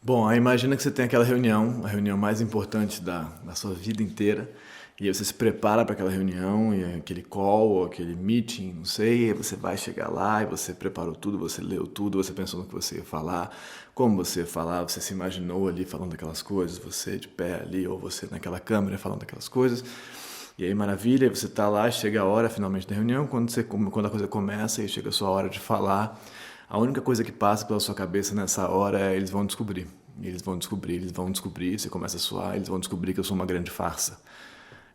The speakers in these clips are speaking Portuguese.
Bom, aí imagina que você tem aquela reunião, a reunião mais importante da sua vida inteira, e aí você se prepara para aquela reunião, e aquele call, ou aquele meeting, não sei, e aí você vai chegar lá e você preparou tudo, você leu tudo, você pensou no que você ia falar, como você ia falar, você se imaginou ali falando aquelas coisas, você de pé ali, ou você naquela câmera falando aquelas coisas, e aí maravilha, você tá lá, chega a hora finalmente da reunião, quando a coisa começa e chega a sua hora de falar, a única coisa que passa pela sua cabeça nessa hora é eles vão descobrir. Eles vão descobrir, eles vão descobrir, você começa a suar, eles vão descobrir que eu sou uma grande farsa.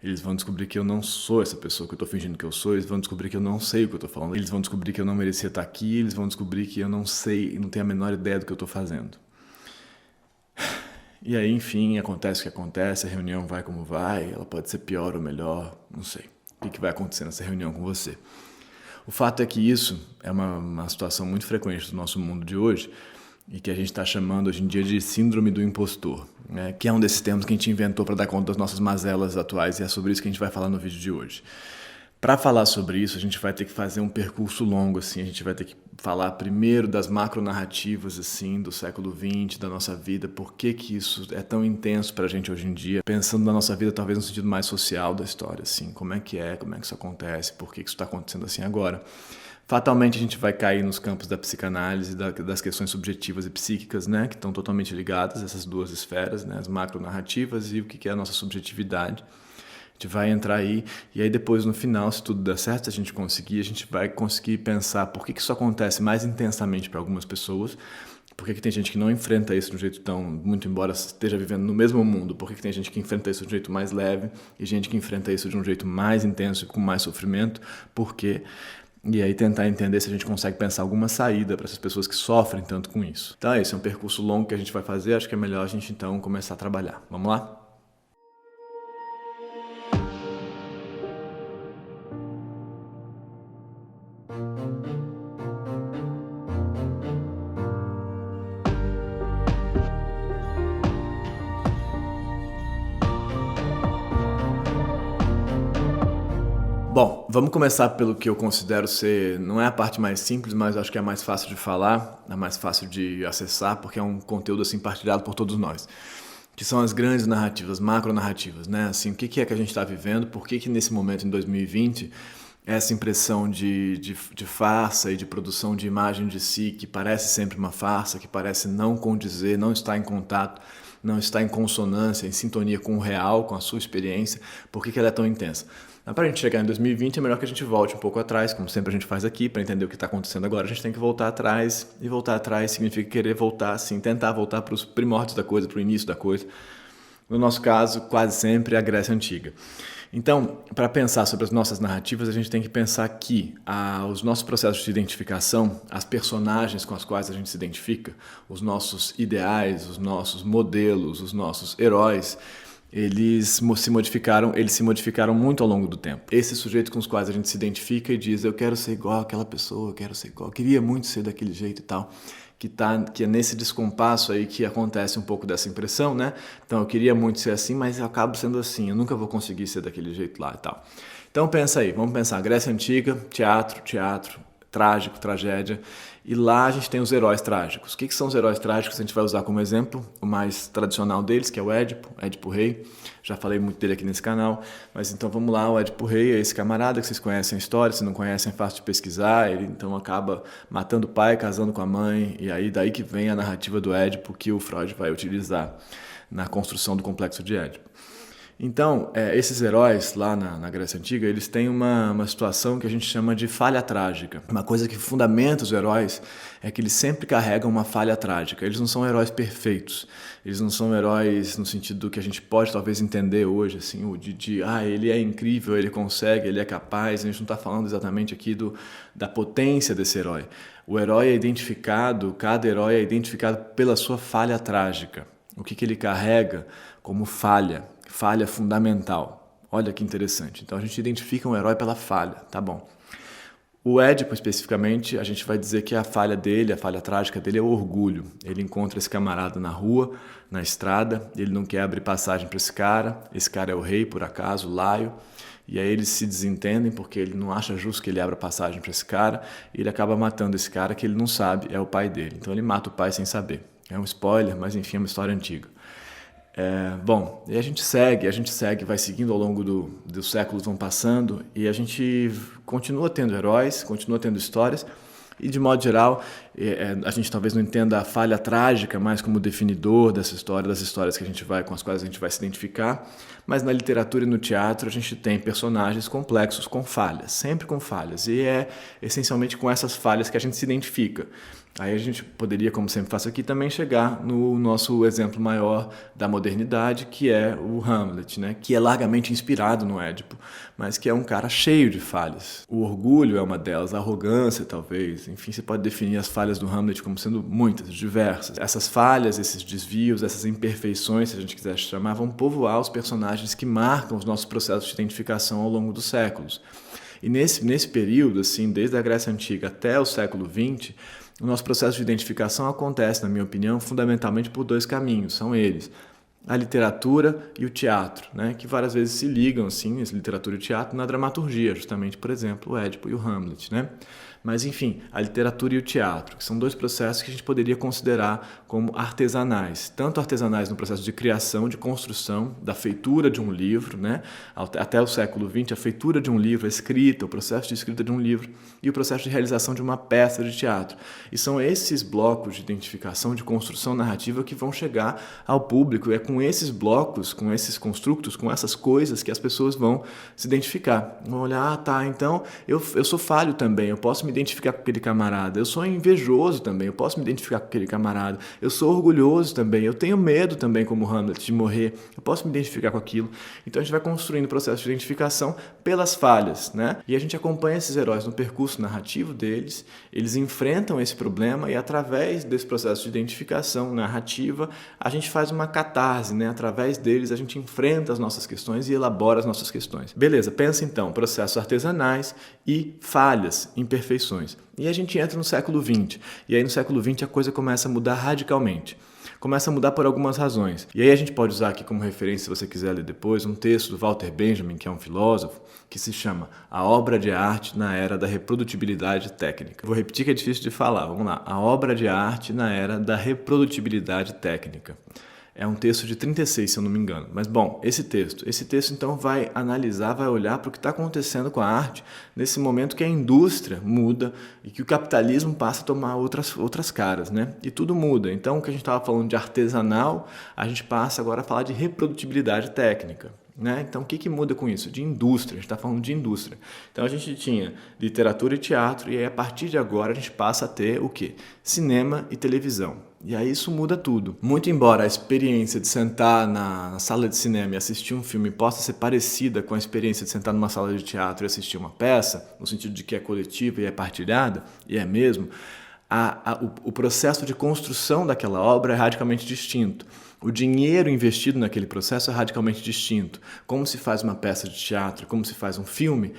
Eles vão descobrir que eu não sou essa pessoa que eu tô fingindo que eu sou, eles vão descobrir que eu não sei o que eu tô falando, eles vão descobrir que eu não merecia estar aqui, eles vão descobrir que eu não sei, não tenho a menor ideia do que eu tô fazendo. E aí, enfim, acontece o que acontece, a reunião vai como vai, ela pode ser pior ou melhor, não sei. O que vai acontecer nessa reunião com você? O fato é que isso é uma situação muito frequente do nosso mundo de hoje e que a gente está chamando hoje em dia de síndrome do impostor, né? Que é um desses termos que a gente inventou para dar conta das nossas mazelas atuais e é sobre isso que a gente vai falar no vídeo de hoje. Para falar sobre isso, a gente vai ter que fazer um percurso longo, assim, a gente vai ter que falar primeiro das macronarrativas, assim, do século XX, da nossa vida, por que que isso é tão intenso para a gente hoje em dia, pensando na nossa vida talvez no sentido mais social da história, assim, como é que isso acontece, por que que isso está acontecendo assim agora. Fatalmente a gente vai cair nos campos da psicanálise, das questões subjetivas e psíquicas, né, que estão totalmente ligadas, essas duas esferas, né, as macronarrativas e o que é a nossa subjetividade. A gente vai entrar aí e aí depois no final, se tudo der certo, se a gente conseguir, a gente vai conseguir pensar por que que isso acontece mais intensamente para algumas pessoas, por que que tem gente que não enfrenta isso de um jeito tão, muito embora esteja vivendo no mesmo mundo, por que que tem gente que enfrenta isso de um jeito mais leve e gente que enfrenta isso de um jeito mais intenso e com mais sofrimento, por quê? E aí tentar entender se a gente consegue pensar alguma saída para essas pessoas que sofrem tanto com isso. Então esse é um percurso longo que a gente vai fazer, acho que é melhor a gente então começar a trabalhar. Vamos lá? Bom, vamos começar pelo que eu considero ser, não é a parte mais simples, mas acho que é a mais fácil de falar, a mais fácil de acessar, porque é um conteúdo assim partilhado por todos nós, que são as grandes narrativas, macronarrativas, né? Assim, o que é que a gente está vivendo, por que que nesse momento, em 2020, essa impressão de farsa e de produção de imagem de si, que parece sempre uma farsa, que parece não condizer, não estar em contato, não estar em consonância, em sintonia com o real, com a sua experiência, por que que ela é tão intensa? Para a gente chegar em 2020 é melhor que a gente volte um pouco atrás, como sempre a gente faz aqui, para entender o que está acontecendo agora. A gente tem que voltar atrás, e voltar atrás significa querer voltar, assim, tentar voltar para os primórdios da coisa, para o início da coisa. No nosso caso, quase sempre a Grécia Antiga. Então, para pensar sobre as nossas narrativas, a gente tem que pensar que os nossos processos de identificação, as personagens com as quais a gente se identifica, os nossos ideais, os nossos modelos, os nossos heróis, eles se modificaram muito ao longo do tempo. Esses sujeitos com os quais a gente se identifica e diz, eu quero ser igual àquela pessoa, eu quero ser igual, eu queria muito ser daquele jeito e tal, que é nesse descompasso aí que acontece um pouco dessa impressão, né? Então eu queria muito ser assim, mas eu acabo sendo assim, eu nunca vou conseguir ser daquele jeito lá e tal. Então pensa aí, vamos pensar, Grécia Antiga, teatro, trágico, tragédia, e lá a gente tem os heróis trágicos. O que são os heróis trágicos? A gente vai usar como exemplo o mais tradicional deles, que é o Édipo Rei. Já falei muito dele aqui nesse canal, mas então vamos lá, o Édipo Rei é esse camarada que vocês conhecem a história, se não conhecem é fácil de pesquisar, ele então acaba matando o pai, casando com a mãe, e aí daí que vem a narrativa do Édipo que o Freud vai utilizar na construção do complexo de Édipo. Então, esses heróis lá na Grécia Antiga, eles têm uma situação que a gente chama de falha trágica. Uma coisa que fundamenta os heróis é que eles sempre carregam uma falha trágica. Eles não são heróis perfeitos. Eles não são heróis no sentido que a gente pode talvez entender hoje, assim, ele é incrível, ele consegue, ele é capaz. A gente não está falando exatamente aqui da potência desse herói. O herói é identificado, cada herói é identificado pela sua falha trágica. O que ele carrega como falha fundamental. Olha que interessante. Então a gente identifica um herói pela falha, tá bom. O Édipo, especificamente, a gente vai dizer que a falha dele, a falha trágica dele é o orgulho. Ele encontra esse camarada na rua, na estrada, ele não quer abrir passagem para esse cara é o rei, por acaso, Laio, e aí eles se desentendem porque ele não acha justo que ele abra passagem para esse cara, e ele acaba matando esse cara que ele não sabe, é o pai dele. Então ele mata o pai sem saber. É um spoiler, mas enfim, é uma história antiga. Bom, e a gente segue, vai seguindo ao longo dos séculos, vão passando, e a gente continua tendo heróis, continua tendo histórias, e de modo geral, a gente talvez não entenda a falha trágica mais como definidor dessa história, das histórias com as quais a gente vai se identificar, mas na literatura e no teatro a gente tem personagens complexos com falhas, sempre com falhas, e é essencialmente com essas falhas que a gente se identifica. Aí a gente poderia, como sempre faço aqui, também chegar no nosso exemplo maior da modernidade, que é o Hamlet, né? Que é largamente inspirado no Édipo, mas que é um cara cheio de falhas. O orgulho é uma delas, a arrogância talvez, enfim, você pode definir as falhas do Hamlet como sendo muitas, diversas. Essas falhas, esses desvios, essas imperfeições, se a gente quiser chamar, vão povoar os personagens que marcam os nossos processos de identificação ao longo dos séculos. E nesse período, assim, desde a Grécia Antiga até o século XX, o nosso processo de identificação acontece, na minha opinião, fundamentalmente por 2 caminhos. São eles: a literatura e o teatro, né? Que várias vezes se ligam, assim, a literatura e o teatro, na dramaturgia, justamente, por exemplo, o Édipo e o Hamlet, né? Mas, enfim, a literatura e o teatro, que são 2 processos que a gente poderia considerar como artesanais. Tanto artesanais no processo de criação, de construção, da feitura de um livro, né? Até o século XX, a feitura de um livro, a escrita, o processo de escrita de um livro e o processo de realização de uma peça de teatro. E são esses blocos de identificação, de construção narrativa que vão chegar ao público. E é com esses blocos, com esses construtos, com essas coisas que as pessoas vão se identificar. Vão olhar, tá, então eu sou falho também, eu posso me identificar com aquele camarada, eu sou invejoso também, eu posso me identificar com aquele camarada, eu sou orgulhoso também, eu tenho medo também como Hamlet de morrer, eu posso me identificar com aquilo. Então a gente vai construindo o processo de identificação pelas falhas, né? E a gente acompanha esses heróis no percurso narrativo deles, eles enfrentam esse problema e através desse processo de identificação narrativa a gente faz uma catarse, né? Através deles a gente enfrenta as nossas questões e elabora as nossas questões. Beleza, pensa então, processos artesanais e falhas, imperfeições. E a gente entra no século XX, e aí no século XX a coisa começa a mudar radicalmente. Começa a mudar por algumas razões. E aí a gente pode usar aqui como referência, se você quiser ler depois, um texto do Walter Benjamin, que é um filósofo, que se chama A Obra de Arte na Era da Reprodutibilidade Técnica. Vou repetir que é difícil de falar, vamos lá. A Obra de Arte na Era da Reprodutibilidade Técnica. É um texto de 36, se eu não me engano. Mas, bom, esse texto então vai analisar, vai olhar para o que está acontecendo com a arte nesse momento que a indústria muda e que o capitalismo passa a tomar outras caras, né? E tudo muda. Então, o que a gente estava falando de artesanal, a gente passa agora a falar de reprodutibilidade técnica. Né? Então, o que muda com isso? De indústria, a gente está falando de indústria. Então, a gente tinha literatura e teatro, e aí, a partir de agora, a gente passa a ter o quê? Cinema e televisão. E aí isso muda tudo. Muito embora a experiência de sentar na sala de cinema e assistir um filme possa ser parecida com a experiência de sentar numa sala de teatro e assistir uma peça, no sentido de que é coletiva e é partilhada, e é mesmo, o processo de construção daquela obra é radicalmente distinto. O dinheiro investido naquele processo é radicalmente distinto. Como se faz uma peça de teatro, como se faz um filme,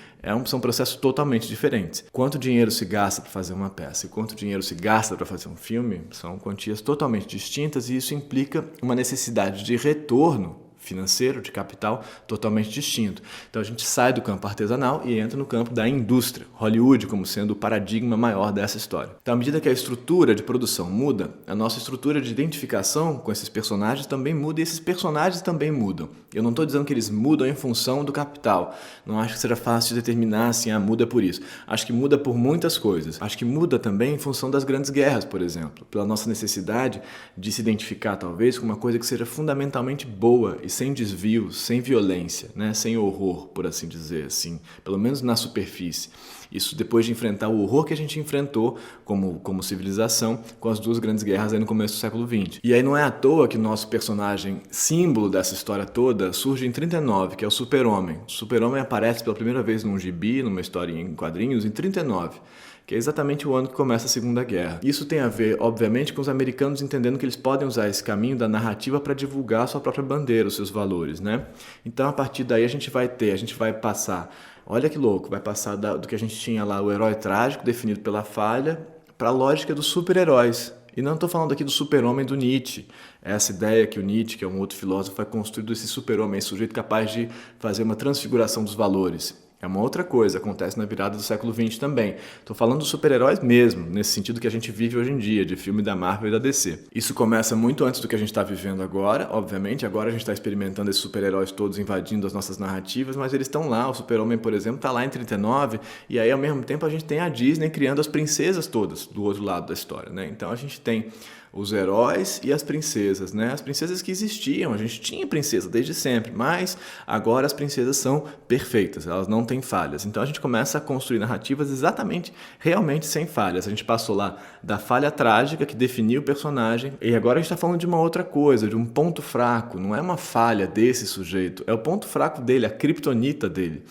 são processos totalmente diferentes. Quanto dinheiro se gasta para fazer uma peça e quanto dinheiro se gasta para fazer um filme são quantias totalmente distintas, e isso implica uma necessidade de retorno financeiro, de capital, totalmente distinto. Então a gente sai do campo artesanal e entra no campo da indústria, Hollywood como sendo o paradigma maior dessa história. Então, à medida que a estrutura de produção muda, a nossa estrutura de identificação com esses personagens também muda, e esses personagens também mudam. Eu não estou dizendo que eles mudam em função do capital. Não acho que seja fácil de determinar assim, muda por isso. Acho que muda por muitas coisas. Acho que muda também em função das grandes guerras, por exemplo, pela nossa necessidade de se identificar talvez com uma coisa que seja fundamentalmente boa e sem desvio, sem violência, né? Sem horror, por assim dizer, assim, pelo menos na superfície. Isso depois de enfrentar o horror que a gente enfrentou como civilização com as 2 grandes guerras aí no começo do século XX. E aí não é à toa que nosso personagem símbolo dessa história toda surge em 39, que é o Super-Homem. O Super-Homem aparece pela primeira vez num gibi, numa história em quadrinhos, em 39. Que é exatamente o ano que começa a Segunda Guerra. Isso tem a ver, obviamente, com os americanos entendendo que eles podem usar esse caminho da narrativa para divulgar a sua própria bandeira, os seus valores, né? Então, a partir daí, a gente vai passar, olha que louco, vai passar do que a gente tinha lá, o herói trágico, definido pela falha, para a lógica dos super-heróis. E não estou falando aqui do super-homem do Nietzsche. Essa ideia que o Nietzsche, que é um outro filósofo, vai construir desse super-homem, esse sujeito capaz de fazer uma transfiguração dos valores. É uma outra coisa, acontece na virada do século XX também. Estou falando dos super-heróis mesmo, nesse sentido que a gente vive hoje em dia, de filme da Marvel e da DC. Isso começa muito antes do que a gente está vivendo agora, obviamente. Agora a gente está experimentando esses super-heróis todos invadindo as nossas narrativas, mas eles estão lá. O Super-Homem, por exemplo, está lá em 39, e aí ao mesmo tempo a gente tem a Disney criando as princesas todas do outro lado da história, né? Então a gente tem os heróis e as princesas, né? As princesas que existiam, a gente tinha princesa desde sempre, mas agora as princesas são perfeitas, elas não têm falhas. Então a gente começa a construir narrativas exatamente, realmente sem falhas. A gente passou lá da falha trágica que definiu o personagem, e agora a gente está falando de uma outra coisa, de um ponto fraco. Não é uma falha desse sujeito, é o ponto fraco dele, a criptonita dele.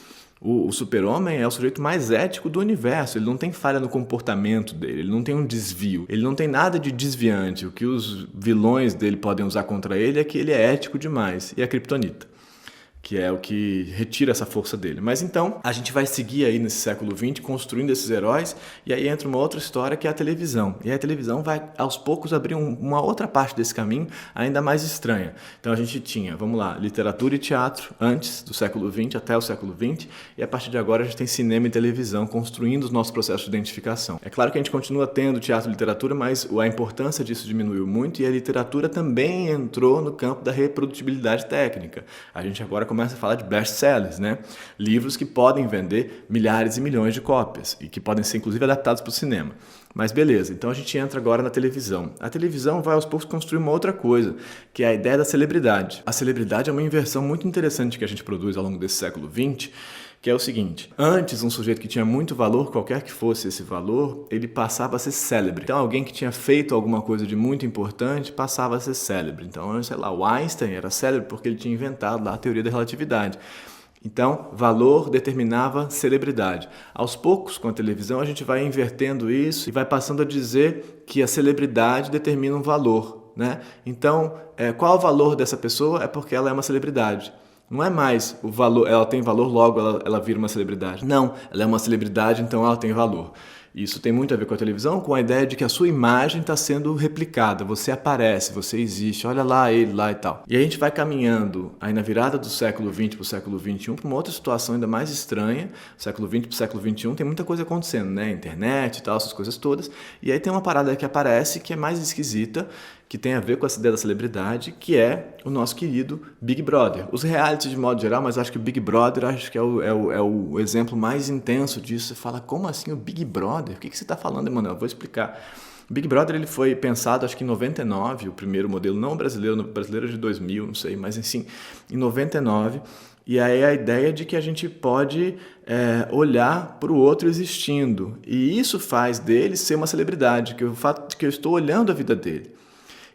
O Super-Homem é o sujeito mais ético do universo, ele não tem falha no comportamento dele, ele não tem um desvio, ele não tem nada de desviante. O que os vilões dele podem usar contra ele é que ele é ético demais, e a Kryptonita, que é o que retira essa força dele. Mas então, a gente vai seguir aí nesse século XX construindo esses heróis, e aí entra uma outra história que é a televisão. E a televisão vai, aos poucos, abrir uma outra parte desse caminho ainda mais estranha. Então a gente tinha, vamos lá, literatura e teatro antes do século XX até o século XX, e a partir de agora a gente tem cinema e televisão construindo os nossos processos de identificação. É claro que a gente continua tendo teatro e literatura, mas a importância disso diminuiu muito, e a literatura também entrou no campo da reprodutibilidade técnica. A gente agora começa a falar de best-sellers, né? Livros que podem vender milhares e milhões de cópias e que podem ser inclusive adaptados para o cinema. Mas beleza, então a gente entra agora na televisão. A televisão vai aos poucos construir uma outra coisa, que é a ideia da celebridade. A celebridade é uma inversão muito interessante que a gente produz ao longo desse século XX, que é o seguinte: antes, um sujeito que tinha muito valor, qualquer que fosse esse valor, ele passava a ser célebre. Então, alguém que tinha feito alguma coisa de muito importante passava a ser célebre. Então, sei lá, o Einstein era célebre porque ele tinha inventado lá a teoria da relatividade. Então, valor determinava celebridade. Aos poucos, com a televisão, a gente vai invertendo isso e vai passando a dizer que a celebridade determina um valor, né? Então, qual o valor dessa pessoa? É porque ela é uma celebridade. Não é mais o valor, ela tem valor, logo ela vira uma celebridade. Não, ela é uma celebridade, então ela tem valor. Isso tem muito a ver com a televisão, com a ideia de que a sua imagem está sendo replicada. Você aparece, você existe, olha lá ele lá e tal. E a gente vai caminhando aí na virada do século XX para o século XXI para uma outra situação ainda mais estranha. O século XX para o século XXI tem muita coisa acontecendo, né? Internet e tal, essas coisas todas. E aí tem uma parada que aparece que é mais esquisita, que tem a ver com essa ideia da celebridade, que é o nosso querido Big Brother. Os realities de modo geral, mas acho que o Big Brother acho que é o exemplo mais intenso disso. Você fala, como assim o Big Brother? O que você está falando, Emanuel? Vou explicar. O Big Brother ele foi pensado, acho que em 99, o primeiro modelo, não brasileiro, brasileiro de 2000, não sei, mas assim, em 99. E aí a ideia de que a gente pode olhar para o outro existindo. E isso faz dele ser uma celebridade, que o fato de que eu estou olhando a vida dele.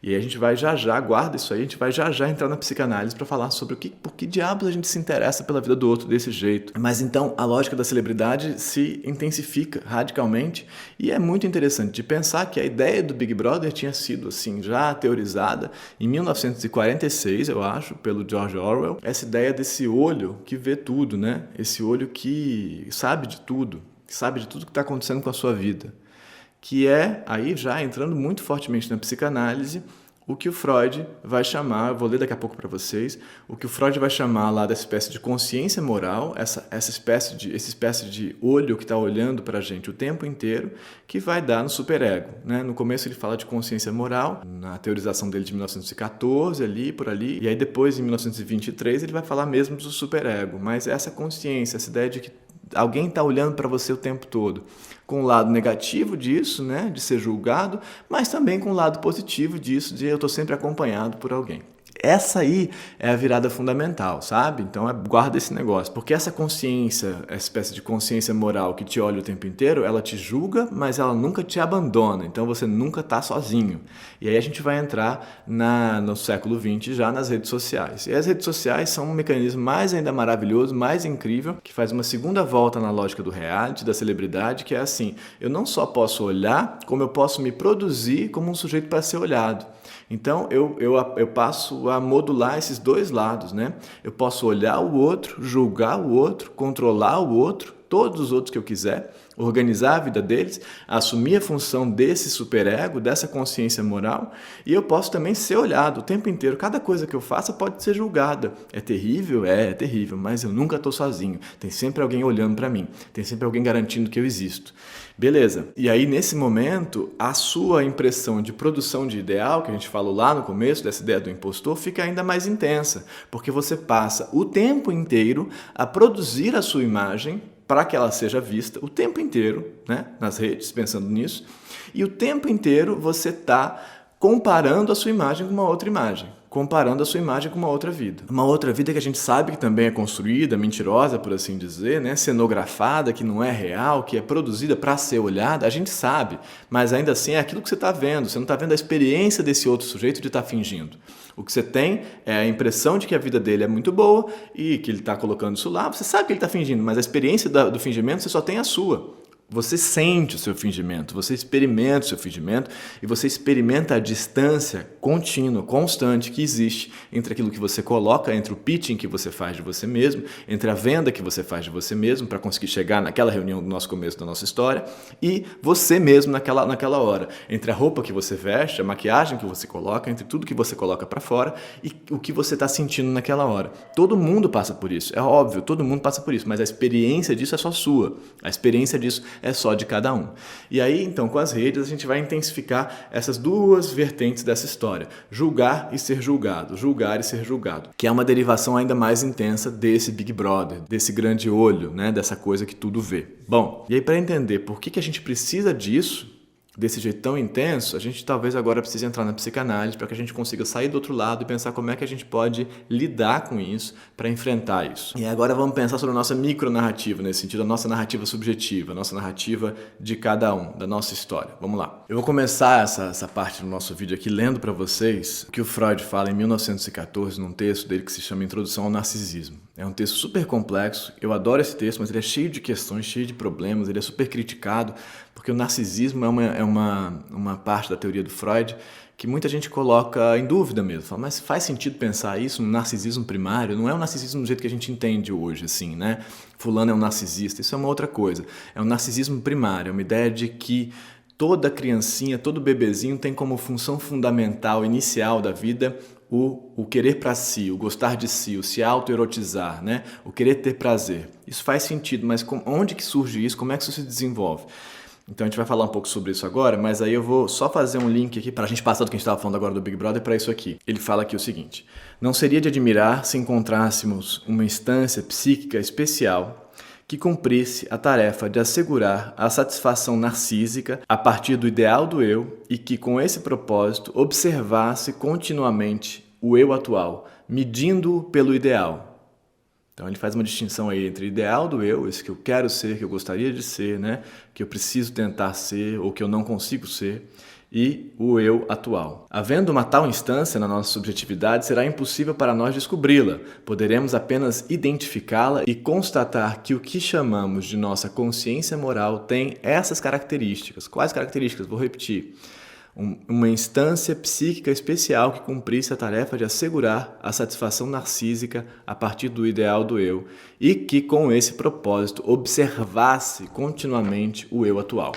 E aí a gente vai já, guarda isso aí, a gente vai já entrar na psicanálise para falar sobre por que diabos a gente se interessa pela vida do outro desse jeito. Mas então a lógica da celebridade se intensifica radicalmente e é muito interessante de pensar que a ideia do Big Brother tinha sido assim já teorizada em 1946, eu acho, pelo George Orwell. Essa ideia desse olho que vê tudo, né? Esse olho que sabe de tudo que está acontecendo com a sua vida. Que é, aí já entrando muito fortemente na psicanálise, o que o Freud vai chamar, eu vou ler daqui a pouco para vocês, o que o Freud vai chamar lá dessa espécie de consciência moral, essa espécie de olho que está olhando para a gente o tempo inteiro, que vai dar no superego, né? No começo ele fala de consciência moral, na teorização dele de 1914, ali, por ali, e aí depois, em 1923, ele vai falar mesmo do superego, mas essa consciência, essa ideia de que alguém está olhando para você o tempo todo, com o lado negativo disso, né, de ser julgado, mas também com o lado positivo disso, de eu estou sempre acompanhado por alguém. Essa aí é a virada fundamental, sabe? Então guarda esse negócio, porque essa consciência, essa espécie de consciência moral que te olha o tempo inteiro, ela te julga, mas ela nunca te abandona, então você nunca está sozinho. E aí a gente vai entrar no século XX já nas redes sociais. E as redes sociais são um mecanismo mais ainda maravilhoso, mais incrível, que faz uma segunda volta na lógica do reality, da celebridade, que é assim, eu não só posso olhar, como eu posso me produzir como um sujeito para ser olhado. Então, eu passo a modular esses dois lados, né? Eu posso olhar o outro, julgar o outro, controlar o outro, todos os outros que eu quiser, organizar a vida deles, assumir a função desse superego, dessa consciência moral, e eu posso também ser olhado o tempo inteiro. Cada coisa que eu faça pode ser julgada. É terrível? É terrível, mas eu nunca estou sozinho. Tem sempre alguém olhando para mim, tem sempre alguém garantindo que eu existo. Beleza. E aí, nesse momento, a sua impressão de produção de ideal, que a gente falou lá no começo, dessa ideia do impostor, fica ainda mais intensa, porque você passa o tempo inteiro a produzir a sua imagem para que ela seja vista o tempo inteiro, né, nas redes, pensando nisso, e o tempo inteiro você está comparando a sua imagem com uma outra imagem, comparando a sua imagem com uma outra vida. Uma outra vida que a gente sabe que também é construída, mentirosa, por assim dizer, né, cenografada, que não é real, que é produzida para ser olhada, a gente sabe, mas ainda assim é aquilo que você está vendo, você não está vendo a experiência desse outro sujeito de estar fingindo. O que você tem é a impressão de que a vida dele é muito boa e que ele está colocando isso lá, você sabe que ele está fingindo, mas a experiência do fingimento você só tem a sua. Você sente o seu fingimento, você experimenta o seu fingimento e você experimenta a distância contínua, constante que existe entre aquilo que você coloca, entre o pitching que você faz de você mesmo, entre a venda que você faz de você mesmo para conseguir chegar naquela reunião do nosso começo da nossa história e você mesmo naquela hora, entre a roupa que você veste, a maquiagem que você coloca, entre tudo que você coloca para fora e o que você está sentindo naquela hora. Todo mundo passa por isso, é óbvio, todo mundo passa por isso, mas a experiência disso é só sua, a experiência disso é só de cada um. E aí, então, com as redes, a gente vai intensificar essas duas vertentes dessa história. Julgar e ser julgado. Julgar e ser julgado. Que é uma derivação ainda mais intensa desse Big Brother, desse grande olho, né? Dessa coisa que tudo vê. Bom, e aí para entender por que a gente precisa disso, desse jeito tão intenso, a gente talvez agora precise entrar na psicanálise para que a gente consiga sair do outro lado e pensar como é que a gente pode lidar com isso para enfrentar isso. E agora vamos pensar sobre a nossa micronarrativa, nesse sentido, a nossa narrativa subjetiva, a nossa narrativa de cada um, da nossa história. Vamos lá. Eu vou começar essa parte do nosso vídeo aqui lendo para vocês o que o Freud fala em 1914 num texto dele que se chama Introdução ao Narcisismo. É um texto super complexo, eu adoro esse texto, mas ele é cheio de questões, cheio de problemas, ele é super criticado, porque o narcisismo é uma parte da teoria do Freud que muita gente coloca em dúvida mesmo. Fala, mas faz sentido pensar isso no narcisismo primário? Não é um narcisismo do jeito que a gente entende hoje, assim, né? Fulano é um narcisista, isso é uma outra coisa. É um narcisismo primário, é uma ideia de que toda criancinha, todo bebezinho tem como função fundamental, inicial da vida, o querer para si, o gostar de si, o se autoerotizar, né? O querer ter prazer. Isso faz sentido, mas onde que surge isso? Como é que isso se desenvolve? Então a gente vai falar um pouco sobre isso agora, mas aí eu vou só fazer um link aqui para a gente passar do que a gente estava falando agora do Big Brother para isso aqui. Ele fala aqui o seguinte: não seria de admirar se encontrássemos uma instância psíquica especial que cumprisse a tarefa de assegurar a satisfação narcísica a partir do ideal do eu e que, com esse propósito, observasse continuamente o eu atual, medindo-o pelo ideal. Então ele faz uma distinção aí entre o ideal do eu, esse que eu quero ser, que eu gostaria de ser, né? Que eu preciso tentar ser ou que eu não consigo ser, e o eu atual. Havendo uma tal instância na nossa subjetividade, será impossível para nós descobri-la. Poderemos apenas identificá-la e constatar que o que chamamos de nossa consciência moral tem essas características. Quais características? Vou repetir. Uma instância psíquica especial que cumprisse a tarefa de assegurar a satisfação narcísica a partir do ideal do eu e que, com esse propósito, observasse continuamente o eu atual.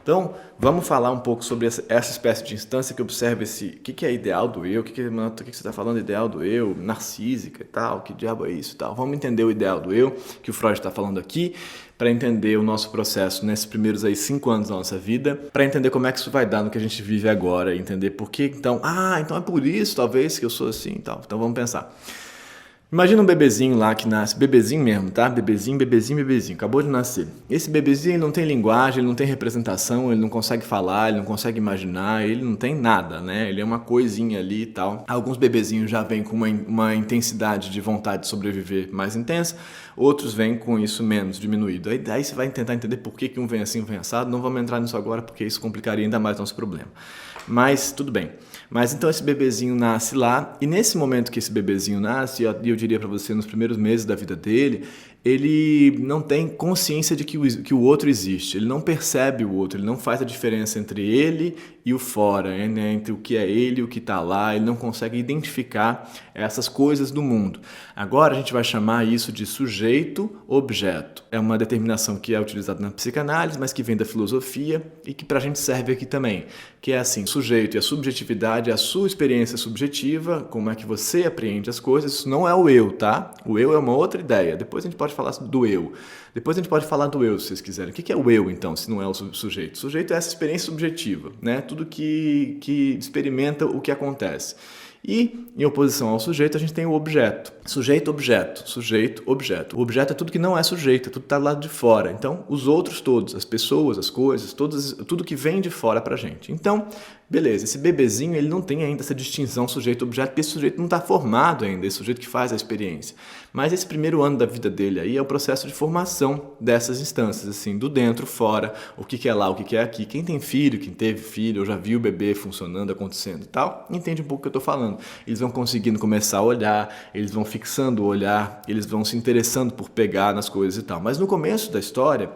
Então, vamos falar um pouco sobre essa espécie de instância que observa o que é ideal do eu, o que você está falando ideal do eu, narcísica e tal, que diabo é isso e tal. Vamos entender o ideal do eu, que o Freud está falando aqui, para entender o nosso processo nesses primeiros 5 anos da nossa vida, para entender como é que isso vai dar no que a gente vive agora, e entender por que, então é por isso, talvez, que eu sou assim e tal. Então, vamos pensar. Imagina um bebezinho lá que nasce, bebezinho mesmo, tá? Bebezinho, acabou de nascer. Esse bebezinho ele não tem linguagem, ele não tem representação, ele não consegue falar, ele não consegue imaginar, ele não tem nada, né? Ele é uma coisinha ali e tal. Alguns bebezinhos já vêm com uma intensidade de vontade de sobreviver mais intensa, outros vêm com isso menos diminuído. Aí você vai tentar entender por que um vem assim, um vem assado. Não vamos entrar nisso agora porque isso complicaria ainda mais o nosso problema. Mas tudo bem. Mas então esse bebezinho nasce lá, e nesse momento que esse bebezinho nasce, eu diria para você, nos primeiros meses da vida dele, ele não tem consciência de que o outro existe, ele não percebe o outro, ele não faz a diferença entre ele e o fora, né? Entre o que é ele e o que está lá, ele não consegue identificar essas coisas do mundo. Agora a gente vai chamar isso de sujeito-objeto. É uma determinação que é utilizada na psicanálise, mas que vem da filosofia e que para a gente serve aqui também, que é assim, sujeito e a subjetividade é a sua experiência subjetiva, como é que você apreende as coisas, isso não é o eu, tá? O eu é uma outra ideia, depois a gente pode falar do eu. Depois a gente pode falar do eu, se vocês quiserem. O que é o eu, então, se não é o sujeito? O sujeito é essa experiência subjetiva, né? Tudo que experimenta o que acontece. E, em oposição ao sujeito, a gente tem o objeto. Sujeito-objeto, sujeito-objeto. O objeto é tudo que não é sujeito, é tudo que está do lado de fora. Então, os outros todos, as pessoas, as coisas, tudo que vem de fora para a gente. Então, beleza, esse bebezinho ele não tem ainda essa distinção sujeito-objeto, porque esse sujeito não está formado ainda, esse sujeito que faz a experiência. Mas esse primeiro ano da vida dele aí é o processo de formação dessas instâncias, assim, do dentro, fora, o que é lá, o que é aqui. Quem tem filho, quem teve filho, ou já viu o bebê funcionando, acontecendo e tal, entende um pouco o que eu estou falando. Eles vão conseguindo começar a olhar, eles vão fixando o olhar, eles vão se interessando por pegar nas coisas e tal. Mas no começo da história,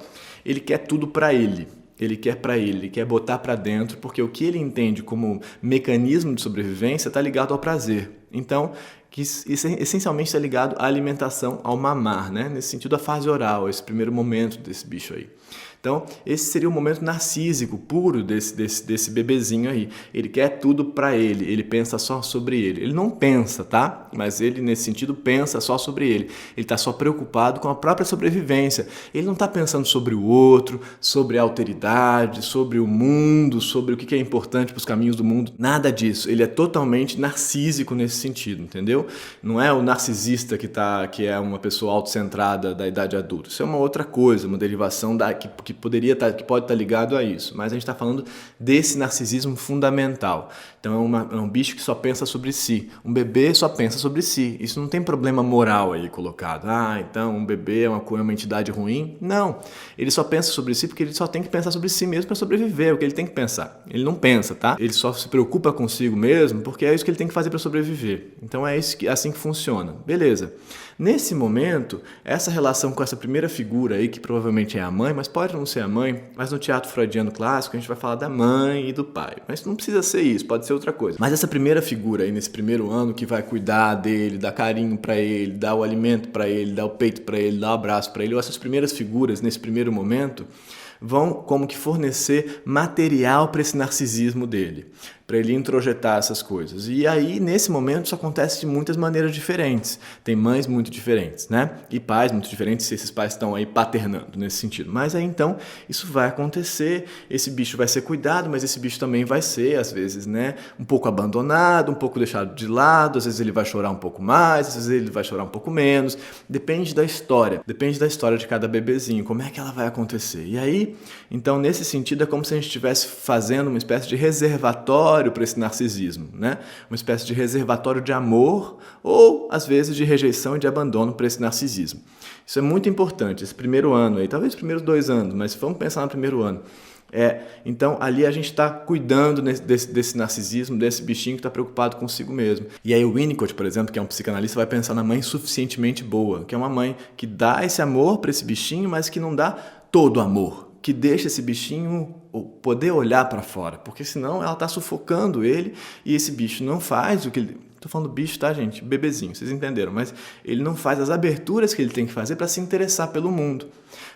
ele quer tudo para ele. Ele quer botar para dentro, porque o que ele entende como mecanismo de sobrevivência está ligado ao prazer. Então, que essencialmente está ligado à alimentação, ao mamar, né? Nesse sentido, a fase oral, esse primeiro momento desse bicho aí. Então, esse seria o momento narcísico, puro desse bebezinho aí. Ele quer tudo para ele pensa só sobre ele. Ele não pensa, tá? Mas ele, nesse sentido, pensa só sobre ele. Ele está só preocupado com a própria sobrevivência. Ele não está pensando sobre o outro, sobre a alteridade, sobre o mundo, sobre o que é importante para os caminhos do mundo. Nada disso. Ele é totalmente narcísico nesse sentido, entendeu? Não é o narcisista que é uma pessoa autocentrada da idade adulta. Isso é uma outra coisa, uma derivação que pode estar ligado a isso, mas a gente está falando desse narcisismo fundamental. Então é um bicho que só pensa sobre si, um bebê só pensa sobre si, isso não tem problema moral aí colocado, então um bebê é uma entidade ruim, não, ele só pensa sobre si porque ele só tem que pensar sobre si mesmo para sobreviver, é o que ele tem que pensar, ele não pensa, tá? Ele só se preocupa consigo mesmo porque é isso que ele tem que fazer para sobreviver, então é assim que funciona, beleza. Nesse momento, essa relação com essa primeira figura aí, que provavelmente é a mãe, mas pode não ser a mãe, mas no teatro freudiano clássico a gente vai falar da mãe e do pai. Mas não precisa ser isso, pode ser outra coisa. Mas essa primeira figura aí, nesse primeiro ano, que vai cuidar dele, dar carinho pra ele, dar o alimento pra ele, dar o peito pra ele, dar o abraço pra ele, ou essas primeiras figuras, nesse primeiro momento, vão como que fornecer material para esse narcisismo dele, para ele introjetar essas coisas. E aí, nesse momento, isso acontece de muitas maneiras diferentes. Tem mães muito diferentes, né? E pais muito diferentes, se esses pais estão aí paternando nesse sentido. Mas aí, então, isso vai acontecer, esse bicho vai ser cuidado, mas esse bicho também vai ser, às vezes, né, um pouco abandonado, um pouco deixado de lado, às vezes ele vai chorar um pouco mais, às vezes ele vai chorar um pouco menos. Depende da história de cada bebezinho, como é que ela vai acontecer. E aí, então, nesse sentido, é como se a gente estivesse fazendo uma espécie de reservatório para esse narcisismo, né? Uma espécie de reservatório de amor ou, às vezes, de rejeição e de abandono para esse narcisismo. Isso é muito importante, esse primeiro ano aí, talvez os primeiros 2 anos, mas vamos pensar no primeiro ano. Então, ali a gente está cuidando desse narcisismo, desse bichinho que está preocupado consigo mesmo. E aí o Winnicott, por exemplo, que é um psicanalista, vai pensar na mãe suficientemente boa, que é uma mãe que dá esse amor para esse bichinho, mas que não dá todo o amor, que deixa esse bichinho poder olhar para fora, porque senão ela está sufocando ele e esse bicho não faz o que ele... Estou falando bicho, tá, gente? Bebezinho, vocês entenderam, mas ele não faz as aberturas que ele tem que fazer para se interessar pelo mundo.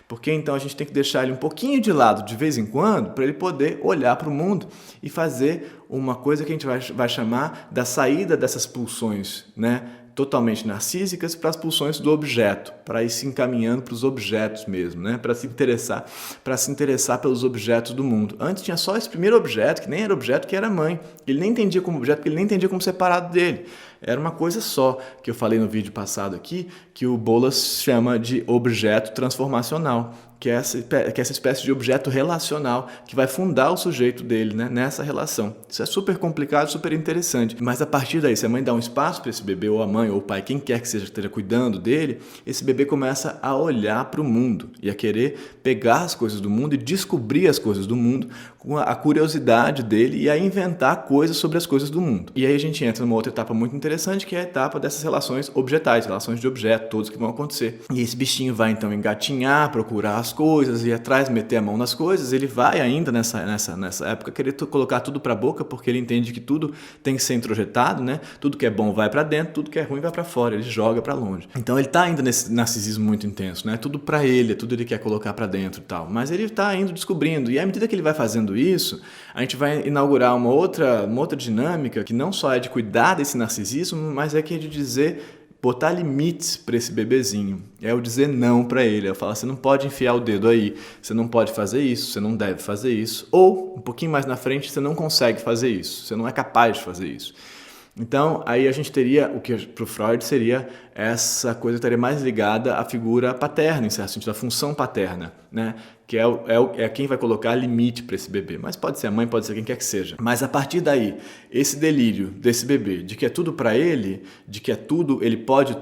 Porque então a gente tem que deixar ele um pouquinho de lado de vez em quando para ele poder olhar para o mundo e fazer uma coisa que a gente vai chamar da saída dessas pulsões, né? Totalmente narcísicas para as pulsões do objeto, para ir se encaminhando para os objetos mesmo, né? Para se interessar pelos objetos do mundo. Antes tinha só esse primeiro objeto, que nem era objeto, que era a mãe. Ele nem entendia como objeto, porque ele nem entendia como separado dele. Era uma coisa só, que eu falei no vídeo passado aqui, que o Bolas chama de objeto transformacional, que é essa espécie de objeto relacional que vai fundar o sujeito dele, né, nessa relação. Isso é super complicado, super interessante. Mas a partir daí, se a mãe dá um espaço para esse bebê, ou a mãe, ou o pai, quem quer que seja que esteja cuidando dele, esse bebê começa a olhar para o mundo e a querer pegar as coisas do mundo e descobrir as coisas do mundo com a curiosidade dele e a inventar coisas sobre as coisas do mundo. E aí a gente entra numa outra etapa muito interessante, que é a etapa dessas relações objetais, relações de objeto, todos que vão acontecer. E esse bichinho vai então engatinhar, procurar as coisas, ir atrás, meter a mão nas coisas. Ele vai ainda nessa época querer colocar tudo para a boca, porque ele entende que tudo tem que ser introjetado, né? Tudo que é bom vai para dentro, tudo que é ruim vai para fora, ele joga para longe. Então ele tá ainda nesse narcisismo muito intenso, né? Tudo para ele, tudo ele quer colocar para dentro e tal. Mas ele tá indo descobrindo, e à medida que ele vai fazendo isso, a gente vai inaugurar uma outra dinâmica que não só é de cuidar desse narcisismo, mas é que é de dizer, botar limites para esse bebezinho. É o dizer não para ele. Eu falo, você não pode enfiar o dedo aí, você não pode fazer isso, você não deve fazer isso. Ou, um pouquinho mais na frente, você não consegue fazer isso, você não é capaz de fazer isso. Então, aí a gente teria, o que para o Freud seria, essa coisa estaria mais ligada à figura paterna, em certo sentido, à função paterna, né? Que é quem vai colocar limite para esse bebê. Mas pode ser a mãe, pode ser quem quer que seja. Mas a partir daí, esse delírio desse bebê, de que é tudo para ele, de que é tudo, ele pode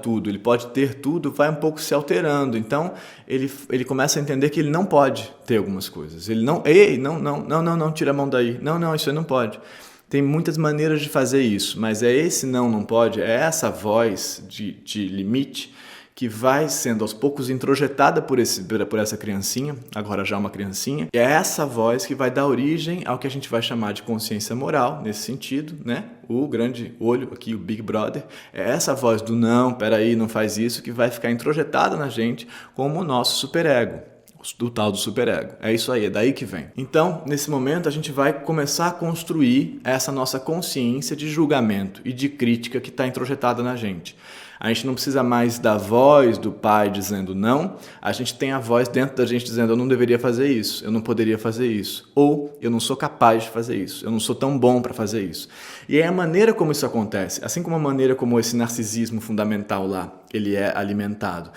ter tudo, vai um pouco se alterando. Então, ele começa a entender que ele não pode ter algumas coisas. Ele não, ei, não, tira a mão daí. Não, isso aí não pode. Tem muitas maneiras de fazer isso, mas é esse não pode, é essa voz de limite que vai sendo aos poucos introjetada por essa criancinha, agora já uma criancinha. É essa voz que vai dar origem ao que a gente vai chamar de consciência moral, nesse sentido, né? O grande olho aqui, o Big Brother, é essa voz do não, peraí, não faz isso, que vai ficar introjetada na gente como o nosso superego. Do tal do superego. É isso aí, é daí que vem. Então, nesse momento, a gente vai começar a construir essa nossa consciência de julgamento e de crítica que está introjetada na gente. A gente não precisa mais da voz do pai dizendo não, a gente tem a voz dentro da gente dizendo eu não deveria fazer isso, eu não poderia fazer isso, ou eu não sou capaz de fazer isso, eu não sou tão bom para fazer isso. E é a maneira como isso acontece, assim como a maneira como esse narcisismo fundamental lá, ele é alimentado.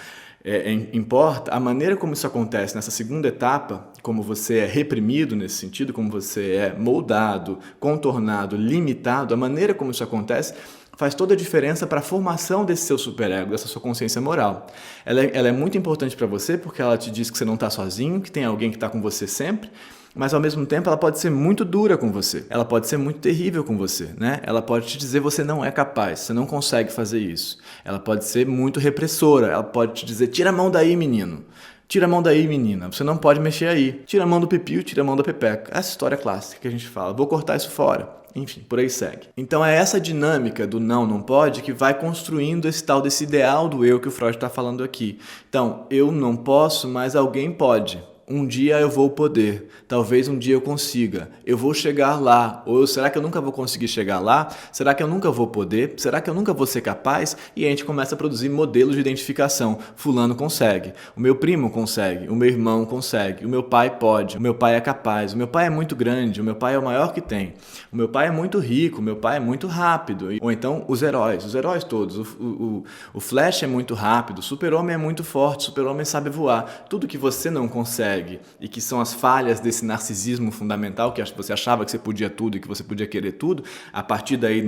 Importa a maneira como isso acontece nessa segunda etapa, como você é reprimido nesse sentido, como você é moldado, contornado, limitado, a maneira como isso acontece faz toda a diferença para a formação desse seu superego, dessa sua consciência moral. Ela é muito importante para você porque ela te diz que você não está sozinho, que tem alguém que está com você sempre, mas ao mesmo tempo ela pode ser muito dura com você, ela pode ser muito terrível com você, né? Ela pode te dizer você não é capaz, você não consegue fazer isso. Ela pode ser muito repressora, ela pode te dizer tira a mão daí, menino. Tira a mão daí, menina, você não pode mexer aí. Tira a mão do pipiu, tira a mão da pepeca. Essa história clássica que a gente fala, vou cortar isso fora. Enfim, por aí segue. Então é essa dinâmica do não pode que vai construindo desse ideal do eu que o Freud está falando aqui. Então, eu não posso, mas alguém pode. Um dia eu vou poder, talvez um dia eu consiga, eu vou chegar lá, ou será que eu nunca vou conseguir chegar lá? Será que eu nunca vou poder? Será que eu nunca vou ser capaz? E a gente começa a produzir modelos de identificação. Fulano consegue, o meu primo consegue, o meu irmão consegue, o meu pai pode, o meu pai é capaz, o meu pai é muito grande, o meu pai é o maior que tem, o meu pai é muito rico, o meu pai é muito rápido. Ou então os heróis todos, o Flash é muito rápido, o Super-Homem é muito forte, o Super-Homem sabe voar. Tudo que você não consegue e que são as falhas desse narcisismo fundamental, que você achava que você podia tudo e que você podia querer tudo, a partir daí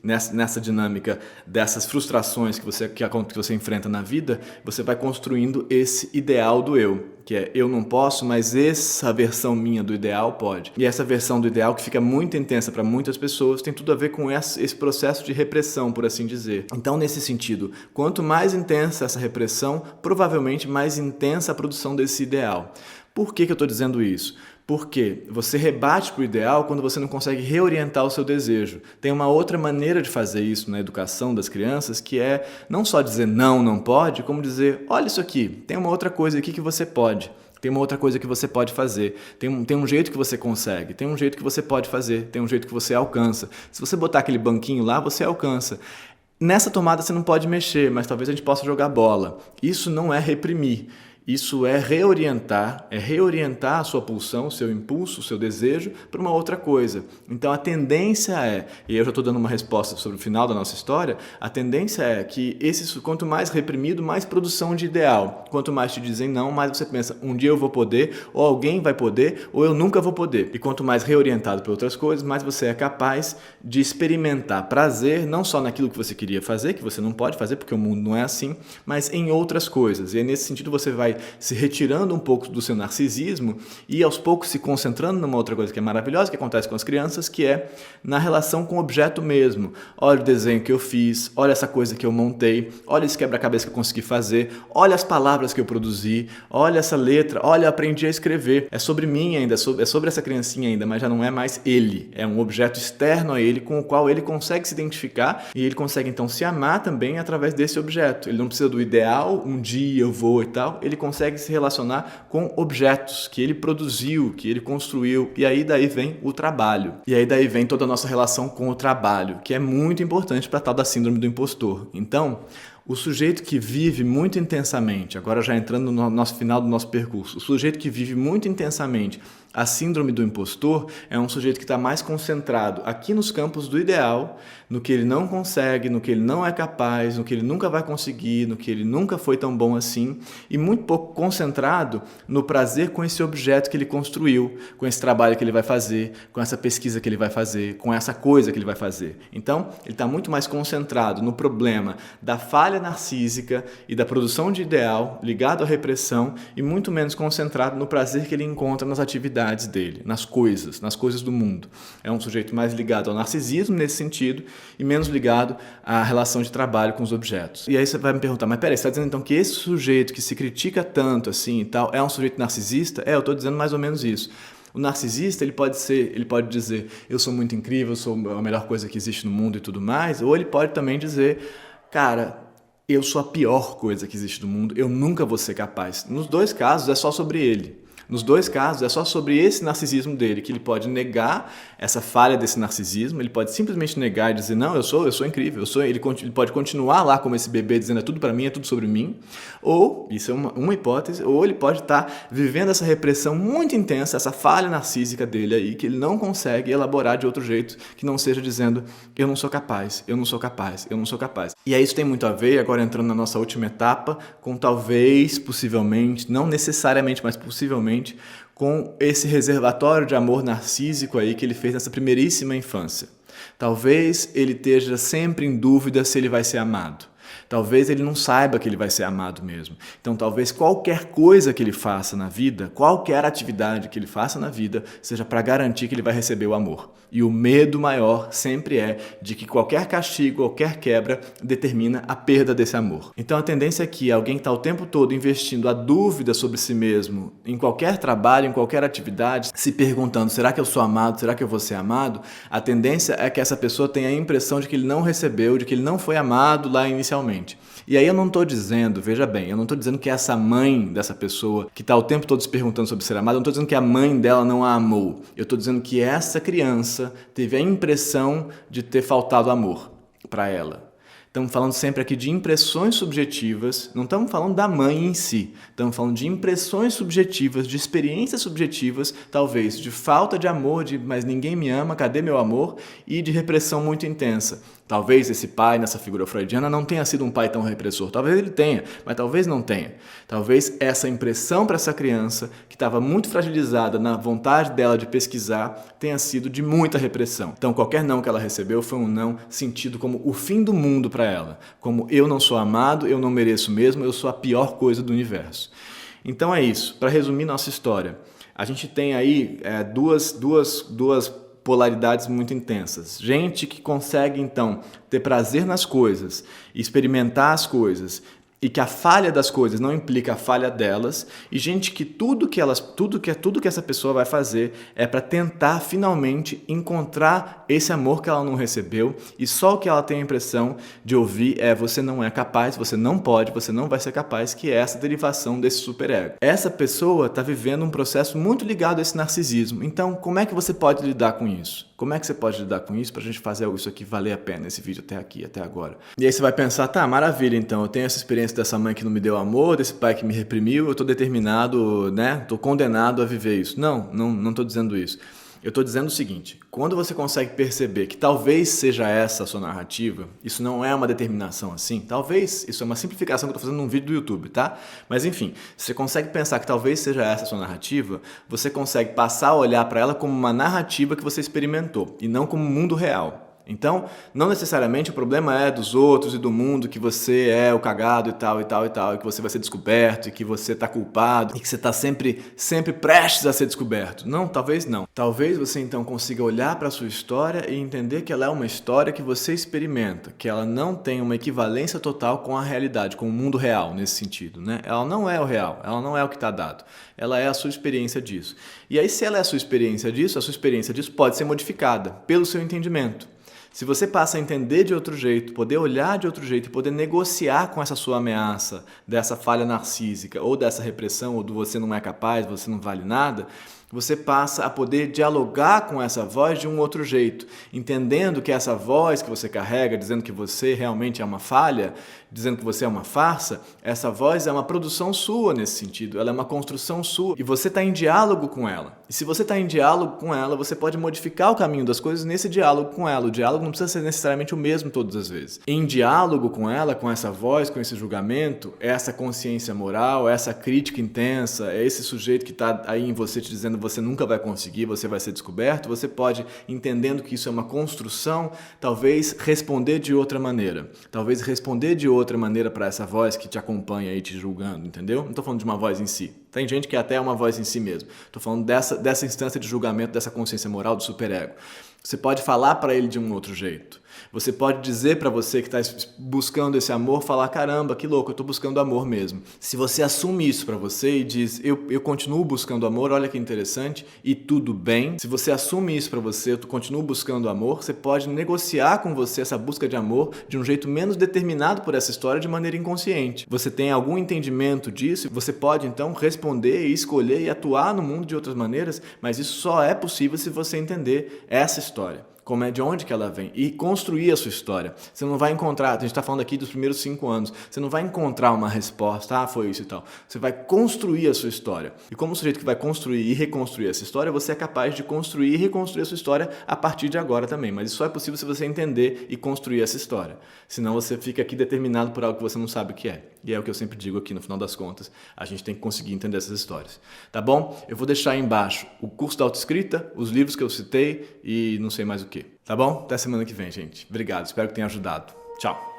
nessa dinâmica dessas frustrações que você enfrenta na vida, você vai construindo esse ideal do eu, que é eu não posso, mas essa versão minha do ideal pode. E essa versão do ideal que fica muito intensa para muitas pessoas tem tudo a ver com esse processo de repressão, por assim dizer. Então, nesse sentido, quanto mais intensa essa repressão, provavelmente mais intensa a produção desse ideal. Por que eu estou dizendo isso? Porque você rebate para o ideal quando você não consegue reorientar o seu desejo. Tem uma outra maneira de fazer isso na educação das crianças, que é não só dizer não pode, como dizer, olha isso aqui, tem uma outra coisa aqui que você pode. Tem uma outra coisa que você pode fazer, tem um jeito que você consegue, tem um jeito que você pode fazer, tem um jeito que você alcança. Se você botar aquele banquinho lá, você alcança. Nessa tomada você não pode mexer, mas talvez a gente possa jogar bola. Isso não é reprimir. Isso é reorientar a sua pulsão, o seu impulso, o seu desejo para uma outra coisa. Então a tendência é, e eu já estou dando uma resposta sobre o final da nossa história, a tendência é que quanto mais reprimido, mais produção de ideal. Quanto mais te dizem não, mais você pensa, um dia eu vou poder, ou alguém vai poder, ou eu nunca vou poder. E quanto mais reorientado para outras coisas, mais você é capaz de experimentar prazer, não só naquilo que você queria fazer, que você não pode fazer, porque o mundo não é assim, mas em outras coisas. E nesse sentido você vai se retirando um pouco do seu narcisismo e aos poucos se concentrando numa outra coisa que é maravilhosa, que acontece com as crianças, que é na relação com o objeto mesmo. Olha o desenho que eu fiz, olha essa coisa que eu montei, olha esse quebra-cabeça que eu consegui fazer, olha as palavras que eu produzi, olha essa letra, olha, eu aprendi a escrever. É sobre mim ainda, é sobre essa criancinha ainda, mas já não é mais ele. É um objeto externo a ele com o qual ele consegue se identificar e ele consegue então se amar também através desse objeto. Ele não precisa do ideal, um dia eu vou e tal, ele consegue se relacionar com objetos que ele produziu, que ele construiu, e aí daí vem o trabalho. E aí daí vem toda a nossa relação com o trabalho, que é muito importante para a tal da síndrome do impostor. Então, o sujeito que vive muito intensamente, agora já entrando no nosso final do nosso percurso, o sujeito que vive muito intensamente a síndrome do impostor é um sujeito que está mais concentrado aqui nos campos do ideal, no que ele não consegue, no que ele não é capaz, no que ele nunca vai conseguir, no que ele nunca foi tão bom assim, e muito pouco concentrado no prazer com esse objeto que ele construiu, com esse trabalho que ele vai fazer, com essa pesquisa que ele vai fazer, com essa coisa que ele vai fazer. Então, ele está muito mais concentrado no problema da falha narcísica e da produção de ideal ligado à repressão e muito menos concentrado no prazer que ele encontra nas atividades dele, nas coisas do mundo. É um sujeito mais ligado ao narcisismo nesse sentido e menos ligado à relação de trabalho com os objetos. E aí você vai me perguntar, mas peraí, você está dizendo então que esse sujeito que se critica tanto assim e tal é um sujeito narcisista? Eu estou dizendo mais ou menos isso. O narcisista, ele pode dizer, eu sou muito incrível, eu sou a melhor coisa que existe no mundo e tudo mais, ou ele pode também dizer, cara, eu sou a pior coisa que existe no mundo, eu nunca vou ser capaz. Nos dois casos é só sobre ele. Nos dois casos, é só sobre esse narcisismo dele, que ele pode negar essa falha desse narcisismo, ele pode simplesmente negar e dizer, não, eu sou incrível, ele pode continuar lá como esse bebê dizendo, é tudo para mim, é tudo sobre mim, ou, isso é uma hipótese, ou ele pode estar vivendo essa repressão muito intensa, essa falha narcísica dele aí, que ele não consegue elaborar de outro jeito, que não seja dizendo, eu não sou capaz, eu não sou capaz, eu não sou capaz. E aí isso tem muito a ver, agora entrando na nossa última etapa, com talvez, possivelmente, não necessariamente, mas possivelmente, com esse reservatório de amor narcísico aí que ele fez nessa primeiríssima infância. Talvez ele esteja sempre em dúvida se ele vai ser amado. Talvez ele não saiba que ele vai ser amado mesmo. Então, talvez qualquer coisa que ele faça na vida, qualquer atividade que ele faça na vida, seja para garantir que ele vai receber o amor. E o medo maior sempre é de que qualquer castigo, qualquer quebra, determina a perda desse amor. Então, a tendência é que alguém que está o tempo todo investindo a dúvida sobre si mesmo, em qualquer trabalho, em qualquer atividade, se perguntando, será que eu sou amado? Será que eu vou ser amado? A tendência é que essa pessoa tenha a impressão de que ele não recebeu, de que ele não foi amado lá inicialmente. E aí eu não estou dizendo, veja bem, eu não estou dizendo que essa mãe dessa pessoa que está o tempo todo se perguntando sobre ser amada, eu não estou dizendo que a mãe dela não a amou. Eu estou dizendo que essa criança teve a impressão de ter faltado amor para ela. Estamos falando sempre aqui de impressões subjetivas, não estamos falando da mãe em si, estamos falando de impressões subjetivas, de experiências subjetivas, talvez de falta de amor, de mas ninguém me ama, cadê meu amor? E de repressão muito intensa. Talvez esse pai, nessa figura freudiana, não tenha sido um pai tão repressor. Talvez ele tenha, mas talvez não tenha. Talvez essa impressão para essa criança, que estava muito fragilizada na vontade dela de pesquisar, tenha sido de muita repressão. Então, qualquer não que ela recebeu foi um não sentido como o fim do mundo para ela. Como eu não sou amado, eu não mereço mesmo, eu sou a pior coisa do universo. Então é isso. Para resumir nossa história, a gente tem aí duas polaridades muito intensas. Gente que consegue, então, ter prazer nas coisas, experimentar as coisas, e que a falha das coisas não implica a falha delas, e gente que tudo que essa pessoa vai fazer é para tentar finalmente encontrar esse amor que ela não recebeu, e só o que ela tem a impressão de ouvir é você não é capaz, você não pode, você não vai ser capaz, que é essa derivação desse superego. Essa pessoa está vivendo um processo muito ligado a esse narcisismo. Então, como é que você pode lidar com isso? Como é que você pode lidar com isso para a gente fazer isso aqui valer a pena, esse vídeo até aqui, até agora? E aí você vai pensar, tá, maravilha, então, eu tenho essa experiência dessa mãe que não me deu amor, desse pai que me reprimiu, eu estou determinado, estou condenado a viver isso. Não estou dizendo isso. Eu estou dizendo o seguinte, quando você consegue perceber que talvez seja essa a sua narrativa, isso não é uma determinação assim, talvez, isso é uma simplificação que eu estou fazendo num vídeo do YouTube, tá? Mas enfim, se você consegue pensar que talvez seja essa a sua narrativa, você consegue passar a olhar para ela como uma narrativa que você experimentou e não como um mundo real. Então, não necessariamente o problema é dos outros e do mundo, que você é o cagado e tal, e tal, e tal, e que você vai ser descoberto, e que você está culpado, e que você está sempre prestes a ser descoberto. Não, talvez não. Talvez você então consiga olhar para a sua história e entender que ela é uma história que você experimenta, que ela não tem uma equivalência total com a realidade, com o mundo real, nesse sentido, né? Ela não é o real, ela não é o que está dado. Ela é a sua experiência disso. E aí, se ela é a sua experiência disso pode ser modificada pelo seu entendimento. Se você passa a entender de outro jeito, poder olhar de outro jeito e poder negociar com essa sua ameaça, dessa falha narcísica, ou dessa repressão, ou do você não é capaz, você não vale nada, você passa a poder dialogar com essa voz de um outro jeito, entendendo que essa voz que você carrega, dizendo que você realmente é uma falha, dizendo que você é uma farsa, essa voz é uma produção sua nesse sentido, ela é uma construção sua e você está em diálogo com ela. E se você está em diálogo com ela, você pode modificar o caminho das coisas nesse diálogo com ela. O diálogo não precisa ser necessariamente o mesmo todas as vezes. Em diálogo com ela, com essa voz, com esse julgamento, essa consciência moral, essa crítica intensa, é esse sujeito que está aí em você te dizendo que você nunca vai conseguir, você vai ser descoberto, você pode, entendendo que isso é uma construção, talvez responder de outra maneira. Talvez responder de outra maneira para essa voz que te acompanha aí te julgando, entendeu? Não estou falando de uma voz em si. Tem gente que até é uma voz em si mesmo. Estou falando dessa instância de julgamento, dessa consciência moral, do superego. Você pode falar para ele de um outro jeito. Você pode dizer para você que está buscando esse amor, falar, caramba, que louco, eu estou buscando amor mesmo. Se você assume isso para você e diz, eu continuo buscando amor, olha que interessante, e tudo bem. Se você assume isso para você, eu continuo buscando amor, você pode negociar com você essa busca de amor de um jeito menos determinado por essa história de maneira inconsciente. Você tem algum entendimento disso, você pode então responder e escolher e atuar no mundo de outras maneiras, mas isso só é possível se você entender essa história. Como é, de onde que ela vem, e construir a sua história. Você não vai encontrar, a gente está falando aqui dos primeiros 5 anos, você não vai encontrar uma resposta, foi isso e tal. Você vai construir a sua história. E como sujeito que vai construir e reconstruir essa história, você é capaz de construir e reconstruir a sua história a partir de agora também. Mas isso só é possível se você entender e construir essa história. Senão você fica aqui determinado por algo que você não sabe o que é. E é o que eu sempre digo aqui, no final das contas, a gente tem que conseguir entender essas histórias. Tá bom? Eu vou deixar aí embaixo o curso da autoescrita, os livros que eu citei e não sei mais o que. Tá bom? Até semana que vem, gente. Obrigado, espero que tenha ajudado. Tchau.